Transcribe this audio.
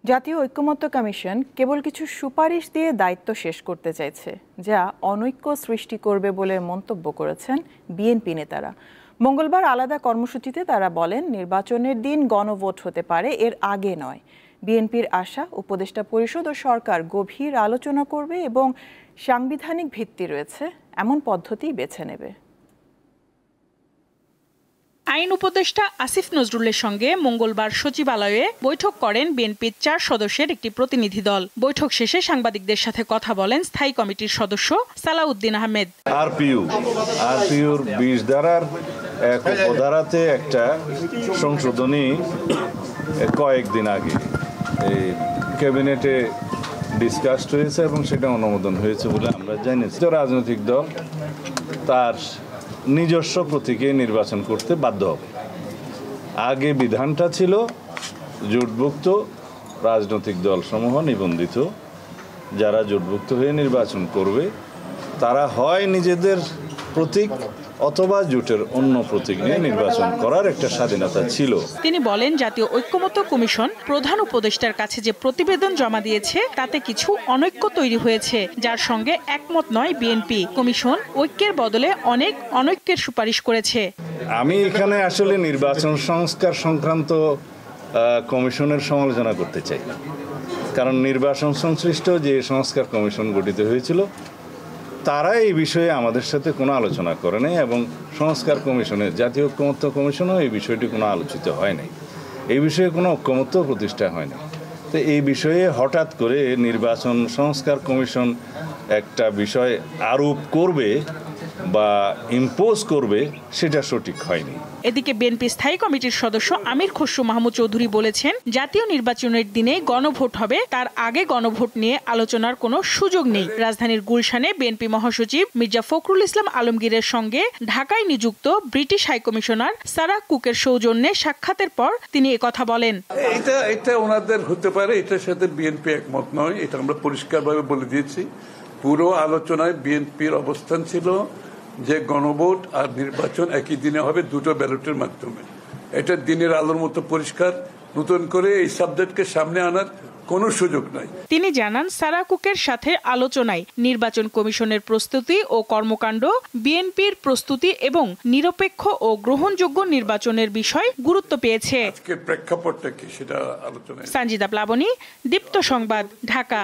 জাতীয় ঐক্যমত্য কমিশন কেবল কিছু সুপারিশ দিয়ে দায়িত্ব শেষ করতে চাইছে, যা অনৈক্য সৃষ্টি করবে বলে মন্তব্য করেছেন বিএনপি নেতারা। মঙ্গলবার আলাদা কর্মসূচিতে তারা বলেন, নির্বাচনের দিন গণভোট হতে পারে, এর আগে নয়। বিএনপির আশা, উপদেষ্টা পরিষদ ও সরকার গভীর আলোচনা করবে এবং সাংবিধানিক ভিত্তি রয়েছে এমন পদ্ধতি বেছে নেবে। আইন উপদেষ্টা আসিফ নজরুলের সঙ্গে মঙ্গলবার সচিবালয়ে বৈঠক করেন বিএনপির 4 সদস্যের একটি প্রতিনিধি দল। বৈঠক শেষে সাংবাদিকদের সাথে কথা বলেন স্থায়ী কমিটির সদস্য সালাউদ্দিন আহমেদ। আরপিউর 20 ধারার এক উপধারাতে একটা সংশোধনী কয়েকদিন আগে এই ক্যাবিনেটে ডিসকাসড হয়েছে এবং সেটা অনুমোদন হয়েছে বলে আমরা জানি। রাজনৈতিক দল তার নিজস্ব প্রতীকে নির্বাচন করতে বাধ্য হবে। আগে বিধানটা ছিল জোটভুক্ত রাজনৈতিক দলসমূহ নিবন্ধিত যারা জোটভুক্ত হয়ে নির্বাচন করবে তারা হয় নিজেদের প্রতীক অথবা জোটের অন্য প্রতীক নিয়ে নির্বাচন করার একটা স্বাধীনতা ছিল। তিনি বলেন, জাতীয় ঐক্যমত্য কমিশন প্রধান উপদেষ্টার কাছে যে প্রতিবেদন জমা দিয়েছে তাতে কিছু অনৈক্য তৈরি হয়েছে, যার সঙ্গে একমত নয় বিএনপি। কমিশন ঐক্যের বদলে অনেক অনৈক্যের সুপারিশ করেছে। আমি এখানে আসলে নির্বাচন সংস্কার সংক্রান্ত কমিশনের সমালোচনা করতে চাই না, কারণ নির্বাচন সংশ্লিষ্ট যে সংস্কার কমিশন গঠিত হয়েছিল তারা এই বিষয়ে আমাদের সাথে কোনো আলোচনা করে নাই এবং সংস্কার কমিশনের জাতীয় ঐক্যমত্য কমিশনও এই বিষয়টি কোনো আলোচিত হয় নাই। এই বিষয়ে কোনো ঐক্যমত্য প্রতিষ্ঠা হয় না। তো এই বিষয়ে হঠাৎ করে নির্বাচন সংস্কার কমিশন একটা বিষয় আরোপ করবে বা ইম্পোজ করবে, সেটা সঠিক হয়নি। এদিকে বিএনপি স্থায়ী কমিটির সদস্য আমির খসরু মাহমুদ চৌধুরী বলেছেন, জাতীয় নির্বাচনের দিনে গণভোট হবে, তার আগে গণভোট নিয়ে আলোচনার কোনো সুযোগ নেই। রাজধানীর গুলশানে বিএনপি মহাসচিব মির্জা ফখরুল ইসলাম আলমগীরের সঙ্গে ঢাকায় নিযুক্ত ব্রিটিশ হাইকমিশনার সারাহ কুকের সৌজন্যে সাক্ষাতের পর তিনি একথা বলেন। এটা ওনাদের হতে পারে, এটার সাথে বিএনপি একমত নয়, এটা আমরা পরিষ্কারভাবে বলে দিয়েছি। পুরো আলোচনায় বিএনপির অবস্থান ছিল যে গণভোট আর নির্বাচন একই দিনে হবে, দুটো ব্যালটের মাধ্যমে। এটা দিনের আলোর মতো পরিষ্কার। নতুন করে এই সাবজেক্টকে সামনে আনার কোনো সুযোগ নাই। তিনি জানান, সারাহ কুকের সাথে আলোচনায় নির্বাচন কমিশনের প্রস্তুতি ও কর্মকাণ্ড, বিএনপির প্রস্তুতি এবং নিরপেক্ষ ও গ্রহণযোগ্য নির্বাচনের বিষয় গুরুত্ব পেয়েছে। আজকের প্রেক্ষাপটটা কি সেটা আলোচনায়। সঞ্জিদা প্লাবনী, দীপ্ত সংবাদ, ঢাকা।